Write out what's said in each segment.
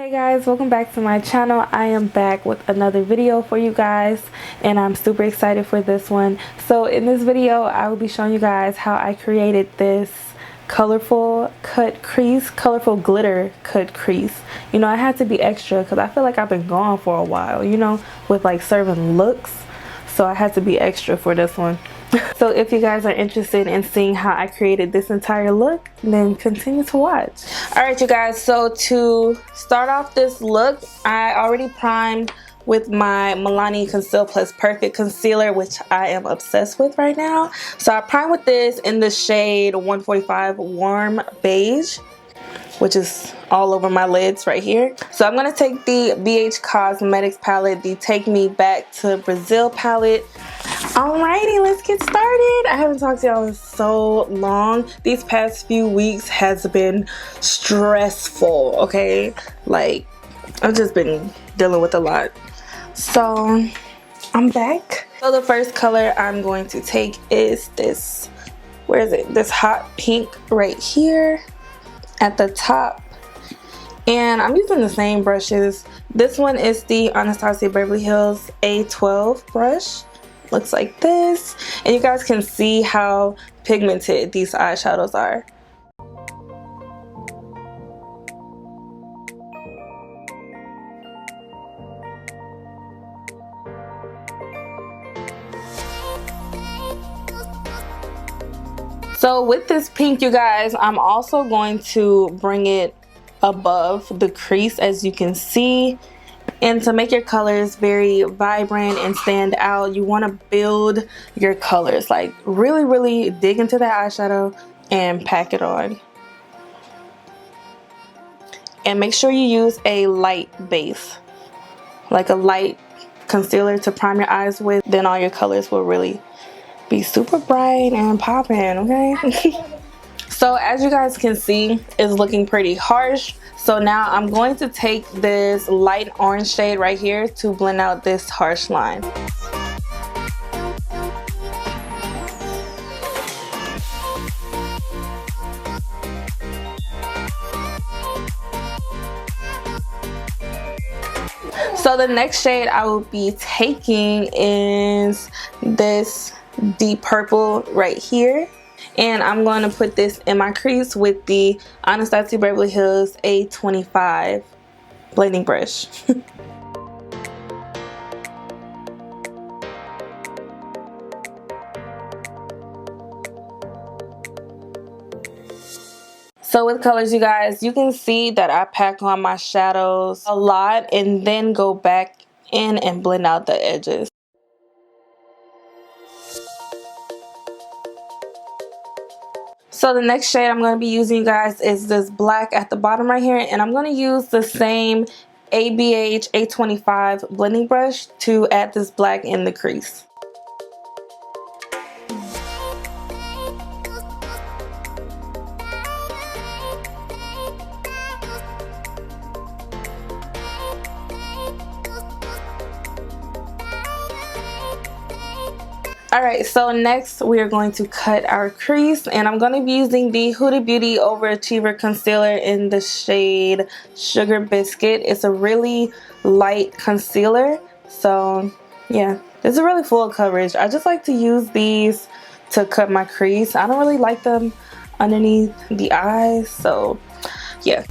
Hey guys, welcome back to my channel. I am back with another video for you guys and I'm super excited for this one. So in this video I will be showing you guys how I created this colorful cut crease, colorful glitter cut crease. You know, I had to be extra because I feel like I've been gone for a while, you know, with like serving looks. So I had to be extra for this one. So if you guys are interested in seeing how I created this entire look, then continue to watch. Alright you guys, so to start off this look, I already primed with my Milani Conceal Plus Perfect Concealer, which I am obsessed with right now. So I primed with this in the shade 145 Warm Beige, which is all over my lids right here. So I'm going to take the BH Cosmetics palette, the Take Me Back to Brazil palette. Alrighty, let's get started. I haven't talked to y'all in so long. These past few weeks has been stressful, okay? Like, I've just been dealing with a lot. So, I'm back. So the first color I'm going to take is this, where is it? This hot pink right here at the top. And I'm using the same brushes. This one is the Anastasia Beverly Hills A12 brush. Looks like this, and you guys can see how pigmented these eyeshadows are. So with this pink, you guys, I'm also going to bring it above the crease, as you can see. And to make your colors very vibrant and stand out, you want to build your colors. Like really dig into that eyeshadow and pack it on. And make sure you use a light base, like a light concealer to prime your eyes with. Then all your colors will really be super bright and popping, okay? So as you guys can see, it's looking pretty harsh. So now I'm going to take this light orange shade right here to blend out this harsh line. So the next shade I will be taking is this deep purple right here. And I'm going to put this in my crease with the Anastasia Beverly Hills A25 blending brush. So with colors, you guys, you can see that I pack on my shadows a lot and then go back in and blend out the edges. So the next shade I'm going to be using, you guys, is this black at the bottom right here. And I'm going to use the same ABH A25 blending brush to add this black in the crease. Alright, so next we are going to cut our crease, and I'm going to be using the Huda Beauty Overachiever Concealer in the shade Sugar Biscuit. It's a really light concealer, so yeah, it's a really full coverage. I just like to use these to cut my crease. I don't really like them underneath the eyes, so yeah.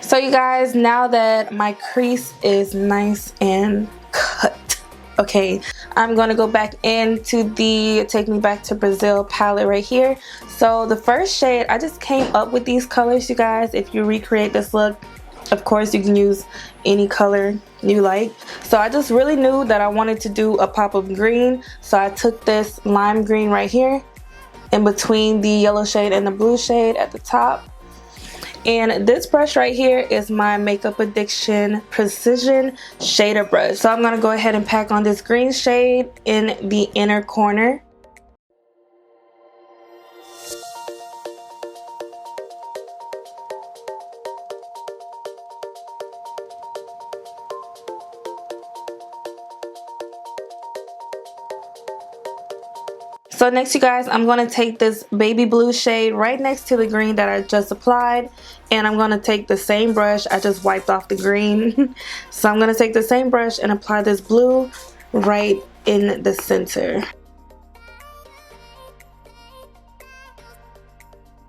So you guys, now that my crease is nice and cut, okay, I'm going to go back into the Take Me Back to Brazil palette right here. So the first shade, I just came up with these colors, you guys. If you recreate this look, of course you can use any color you like. So I just really knew that I wanted to do a pop of green, so I took this lime green right here in between the yellow shade and the blue shade at the top. And this brush right here is my Makeup Addiction Precision Shader Brush. So I'm going to go ahead and pack on this green shade in the inner corner. So next, you guys, I'm going to take this baby blue shade right next to the green that I just applied, and I'm going to take the same brush. I just wiped off the green. So I'm going to take the same brush and apply this blue right in the center.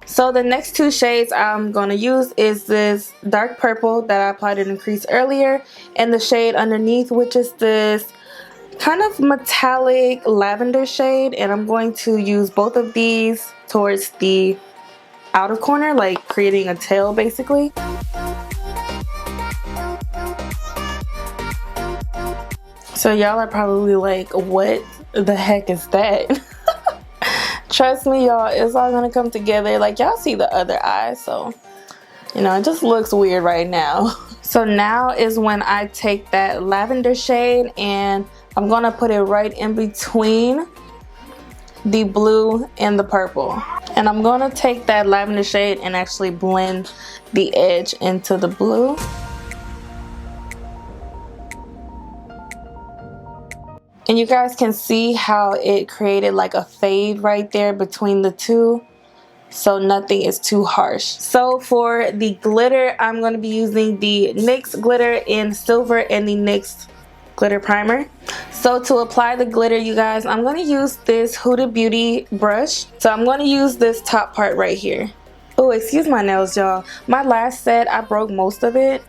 So the next two shades I'm going to use is this dark purple that I applied in the crease earlier, and the shade underneath, which is this kind of metallic lavender shade, and I'm going to use both of these towards the outer corner, like creating a tail basically. So y'all are probably like, what the heck is that? Trust me, y'all, it's all gonna come together. Like, y'all see the other eye, so you know, it just looks weird right now. So now is when I take that lavender shade and I'm gonna put it right in between the blue and the purple. And I'm gonna take that lavender shade and actually blend the edge into the blue. And you guys can see how it created like a fade right there between the two, so nothing is too harsh. So for the glitter, I'm going to be using the NYX Glitter in Silver and the NYX Glitter Primer. So to apply the glitter, you guys, I'm going to use this Huda Beauty brush. So I'm going to use this top part right here. Oh, excuse my nails, y'all. My last set, I broke most of it,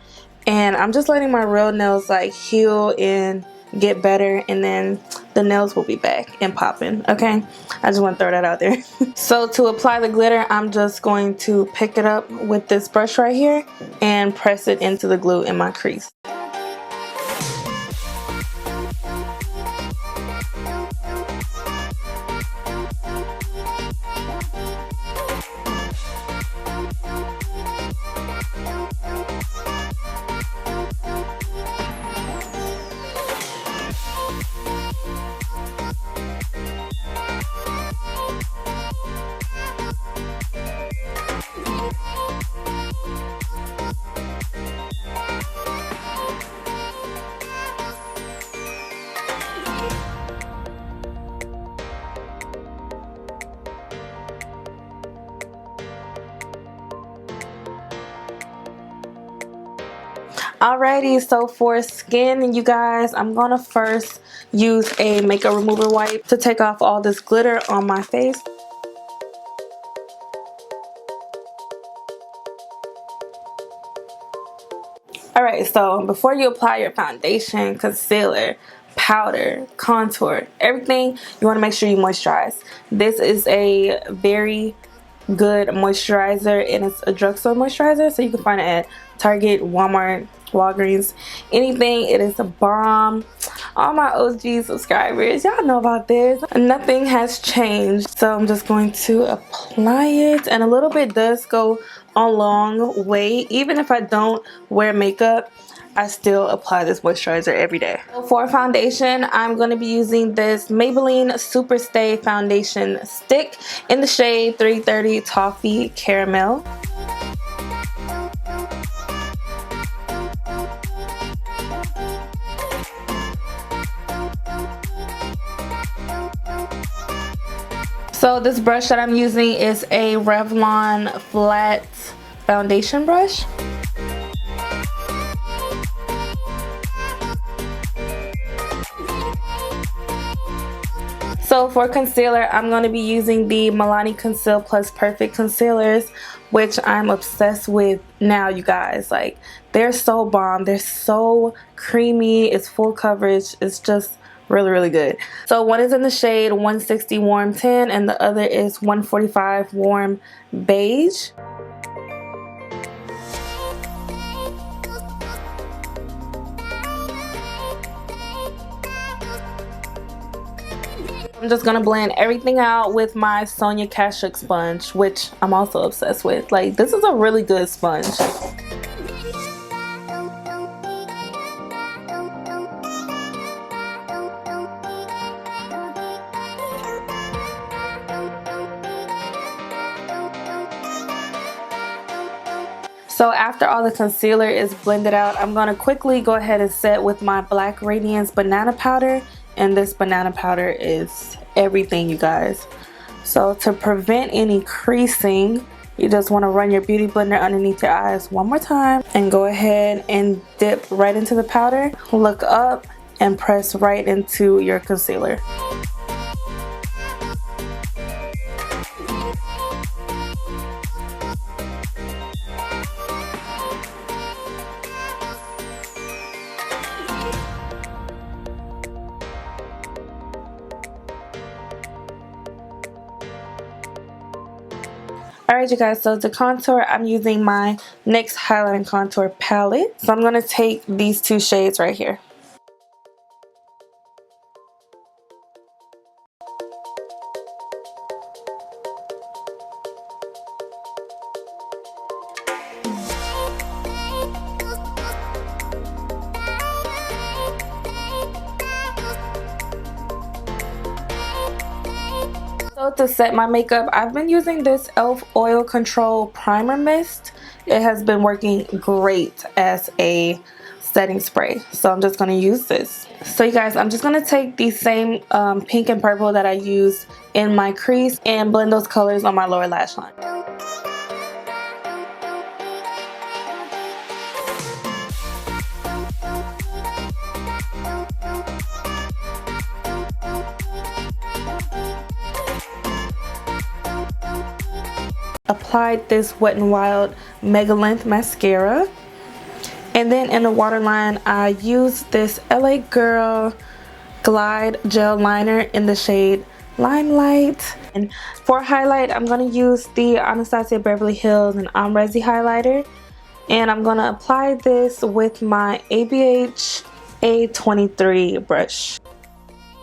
and I'm just letting my real nails like heal and get better, and then the nails will be back and popping. Okay, I just want to throw that out there. So to apply the glitter, I'm just going to pick it up with this brush right here and press it into the glue in my crease. Alrighty, so for skin, you guys, I'm gonna first use a makeup remover wipe to take off all this glitter on my face. Alright, so before you apply your foundation, concealer, powder, contour, everything, you want to make sure you moisturize. This is a very good moisturizer, and it's a drugstore moisturizer, so you can find it at Target, Walmart, Walgreens, anything. It is a bomb. All my OG subscribers, y'all know about this. Nothing has changed, so I'm just going to apply it, and a little bit does go a long way. Even if I don't wear makeup, I still apply this moisturizer every day. So for foundation, I'm going to be using this Maybelline Superstay foundation stick in the shade 330 Toffee Caramel. So this brush that I'm using is a Revlon flat foundation brush. So for concealer, I'm going to be using the Milani Conceal Plus Perfect Concealers, which I'm obsessed with now, you guys. Like, they're so bomb. They're so creamy. It's full coverage. It's just really good. So one is in the shade 160 Warm Tan and the other is 145 Warm Beige. I'm just gonna blend everything out with my Sonia Kashuk sponge, which I'm also obsessed with. Like, this is a really good sponge. So after all the concealer is blended out, I'm going to quickly go ahead and set with my Black Radiance banana powder. And this banana powder is everything, you guys. So to prevent any creasing, you just want to run your beauty blender underneath your eyes one more time. And go ahead and dip right into the powder. Look up and press right into your concealer. Alright, you guys, so to contour, I'm using my NYX Highlight and Contour palette. So I'm going to take these two shades right here. So to set my makeup, I've been using this e.l.f. Oil Control Primer Mist. It has been working great as a setting spray. So I'm just going to use this. So you guys, I'm just going to take these same pink and purple that I used in my crease and blend those colors on my lower lash line. Applied this Wet n Wild Mega Length mascara, and then in the waterline I used this LA Girl Glide gel liner in the shade Limelight. And for highlight, I'm going to use the Anastasia Beverly Hills and Amrezy highlighter, and I'm going to apply this with my ABH A23 brush.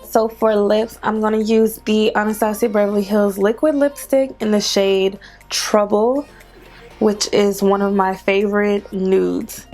So for lips, I'm going to use the Anastasia Beverly Hills liquid lipstick in the shade Trouble, which is one of my favorite nudes.